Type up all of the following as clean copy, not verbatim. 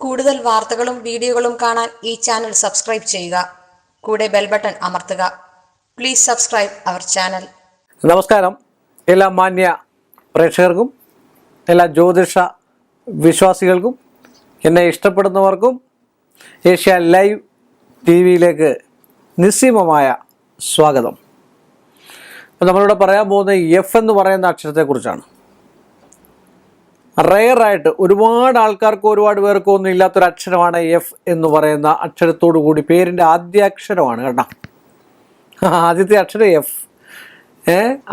കൂടുതൽ വാർത്തകളും വീഡിയോകളും കാണാൻ ഈ ചാനൽ സബ്സ്ക്രൈബ് ചെയ്യുക. കൂടെ ബെൽ ബട്ടൺ അമർത്തുക. Please subscribe our channel. നമസ്കാരം എല്ലാ മാന്യ പ്രേക്ഷകർക്കും എല്ലാ ജ്യോതിഷ വിശ്വാസികൾക്കും എന്നെ ഇഷ്ടപ്പെടുന്നവർക്കും ഏഷ്യ ലൈവ് ടിവിയിലേക്ക് നിസ്സീമമായ സ്വാഗതം. അപ്പോൾ നമ്മളിവിടെ പറയാൻ പോകുന്ന എഫ് എന്ന് പറയുന്ന അക്ഷരത്തെക്കുറിച്ചാണ്. റെയറായിട്ട് ഒരുപാട് ആൾക്കാർക്ക് ഒരുപാട് പേർക്കും ഒന്നും ഇല്ലാത്തൊരു അക്ഷരമാണ് എഫ് എന്ന് പറയുന്ന അക്ഷരത്തോടു കൂടി. പേരിൻ്റെ ആദ്യ അക്ഷരമാണ് കേട്ടോ, ആദ്യത്തെ അക്ഷരം എഫ്.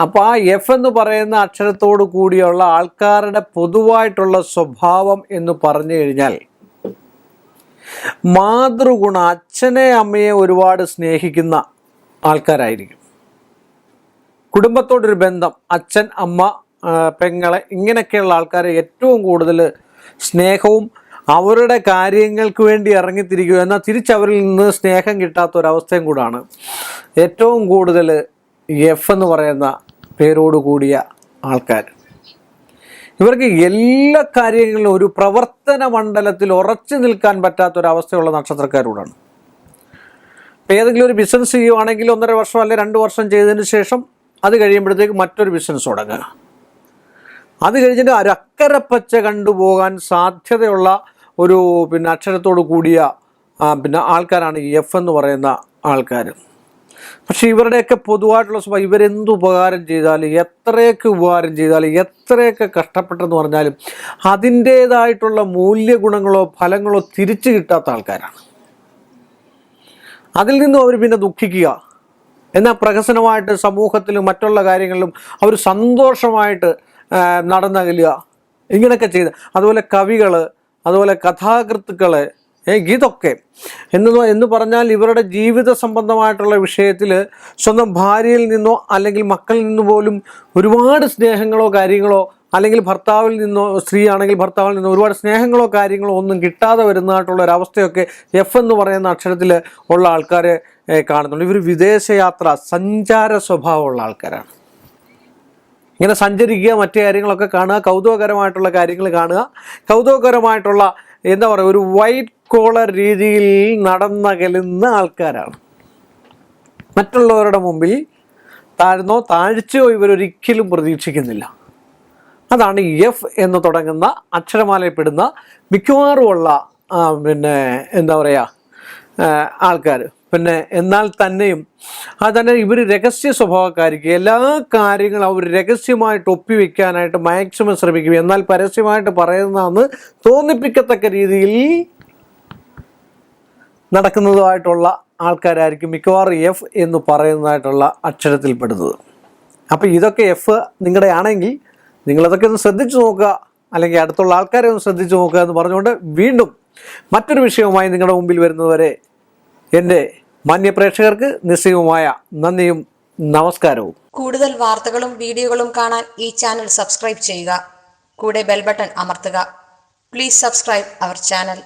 അപ്പോൾ ആ എഫ് എന്ന് പറയുന്ന അക്ഷരത്തോടു കൂടിയുള്ള ആൾക്കാരുടെ പൊതുവായിട്ടുള്ള സ്വഭാവം എന്ന് പറഞ്ഞു കഴിഞ്ഞാൽ മാതൃഗുണ, അച്ഛനെ അമ്മയെ ഒരുപാട് സ്നേഹിക്കുന്ന ആൾക്കാരായിരിക്കും. കുടുംബത്തോടൊരു ബന്ധം, അച്ഛൻ അമ്മ പെങ്ങളെ ഇങ്ങനെയൊക്കെയുള്ള ആൾക്കാരെ ഏറ്റവും കൂടുതൽ സ്നേഹവും അവരുടെ കാര്യങ്ങൾക്ക് വേണ്ടി ഇറങ്ങിത്തിരിക്കുക, എന്നാൽ തിരിച്ചവരിൽ നിന്ന് സ്നേഹം കിട്ടാത്തൊരവസ്ഥയും കൂടാണ് ഏറ്റവും കൂടുതൽ എഫ് എന്ന് പറയുന്ന പേരോട് കൂടിയ ആൾക്കാർ. ഇവർക്ക് എല്ലാ കാര്യങ്ങളിലും ഒരു പ്രവർത്തന മണ്ഡലത്തിൽ ഉറച്ചു നിൽക്കാൻ പറ്റാത്തൊരവസ്ഥയുള്ള നക്ഷത്രക്കാരോടാണ്. ഏതെങ്കിലും ഒരു ബിസിനസ് ചെയ്യുവാണെങ്കിൽ 1.5 വർഷം അല്ലെങ്കിൽ 2 വർഷം ചെയ്തതിന് ശേഷം അത് കഴിയുമ്പോഴത്തേക്ക് മറ്റൊരു ബിസിനസ് തുടങ്ങുക. അത് കഴിഞ്ഞിട്ട് അക്കരപ്പച്ച കണ്ടുപോകാൻ സാധ്യതയുള്ള ഒരു അക്ഷരത്തോട് കൂടിയ ആൾക്കാരാണ് ഈ എഫ് എന്ന് പറയുന്ന ആൾക്കാർ. പക്ഷെ ഇവരുടെയൊക്കെ പൊതുവായിട്ടുള്ള സ്വഭാവം, ഇവരെന്ത് ഉപകാരം ചെയ്താലും, എത്രയൊക്കെ ഉപകാരം ചെയ്താലും, എത്രയൊക്കെ കഷ്ടപ്പെട്ടെന്ന് പറഞ്ഞാലും അതിൻ്റേതായിട്ടുള്ള മൂല്യഗുണങ്ങളോ ഫലങ്ങളോ തിരിച്ചു കിട്ടാത്ത ആൾക്കാരാണ്. അതിൽ നിന്നും അവർ ദുഃഖിക്കുക. എന്നാൽ പ്രഹസനമായിട്ട് സമൂഹത്തിലും മറ്റുള്ള കാര്യങ്ങളിലും അവർ സന്തോഷമായിട്ട് നടന്നകലുക, ഇങ്ങനെയൊക്കെ ചെയ്ത്. അതുപോലെ കവികൾ, അതുപോലെ കഥാകൃത്തുക്കൾ, ഇതൊക്കെ എന്ന് പറഞ്ഞാൽ ഇവരുടെ ജീവിത സംബന്ധമായിട്ടുള്ള വിഷയത്തിൽ സ്വന്തം ഭാര്യയിൽ നിന്നോ അല്ലെങ്കിൽ മക്കളിൽ നിന്നു പോലും ഒരുപാട് സ്നേഹങ്ങളോ കാര്യങ്ങളോ, അല്ലെങ്കിൽ ഭർത്താവിൽ നിന്നോ, സ്ത്രീ ആണെങ്കിൽ ഭർത്താവിൽ നിന്നോ ഒരുപാട് സ്നേഹങ്ങളോ കാര്യങ്ങളോ ഒന്നും കിട്ടാതെ വരുന്നതായിട്ടുള്ള ഒരവസ്ഥയൊക്കെ എഫ് എന്ന് പറയുന്ന അക്ഷരത്തിൽ ഉള്ള ആൾക്കാരെ കാണുന്നുണ്ട്. ഇവർ വിദേശയാത്ര, സഞ്ചാര സ്വഭാവമുള്ള ആൾക്കാരാണ്. ഇങ്ങനെ സഞ്ചരിക്കുക, മറ്റു കാര്യങ്ങളൊക്കെ കാണുക, കൗതുകകരമായിട്ടുള്ള കാര്യങ്ങൾ കാണുക, കൗതുകകരമായിട്ടുള്ള ഒരു വൈറ്റ് കോളർ രീതിയിൽ നടന്നകലുന്ന ആൾക്കാരാണ്. മറ്റുള്ളവരുടെ മുമ്പിൽ താഴ്ചയോ ഇവരൊരിക്കലും പ്രതീക്ഷിക്കുന്നില്ല. അതാണ് എഫ് എന്ന് തുടങ്ങുന്ന അക്ഷരമാലയിൽപ്പെടുന്ന മിക്കവാറുമുള്ള ആൾക്കാർ. എന്നാൽ തന്നെയും ഇവർ രഹസ്യ സ്വഭാവക്കാർക്ക് എല്ലാ കാര്യങ്ങളും അവർ രഹസ്യമായിട്ട് ഒപ്പിവെക്കാനായിട്ട് മാക്സിമം ശ്രമിക്കും. എന്നാൽ പരസ്യമായിട്ട് പറയുന്നതെന്ന് തോന്നിപ്പിക്കത്തക്ക രീതിയിൽ നടക്കുന്നതുമായിട്ടുള്ള ആൾക്കാരായിരിക്കും മിക്കവാറും എഫ് എന്ന് പറയുന്നതായിട്ടുള്ള അക്ഷരത്തിൽപ്പെടുന്നത്. അപ്പോൾ ഇതൊക്കെ എഫ് നിങ്ങളുടെ ആണെങ്കിൽ നിങ്ങളതൊക്കെ ഒന്ന് ശ്രദ്ധിച്ചു നോക്കുക, അല്ലെങ്കിൽ അടുത്തുള്ള ആൾക്കാരെ ഒന്ന് ശ്രദ്ധിച്ചു നോക്കുക എന്ന് പറഞ്ഞുകൊണ്ട് വീണ്ടും മറ്റൊരു വിഷയവുമായി നിങ്ങളുടെ മുമ്പിൽ വരുന്നതുവരെ എൻ്റെ മാന്യ പ്രേക്ഷകർക്ക് നിസ്സീമമായ നന്ദിയും നമസ്കാരവും. കൂടുതൽ വാർത്തകളും വീഡിയോകളും കാണാൻ ഈ ചാനൽ സബ്സ്ക്രൈബ് ചെയ്യുക. കൂടെ ബെൽ ബട്ടൺ അമർത്തുക. Please subscribe our channel.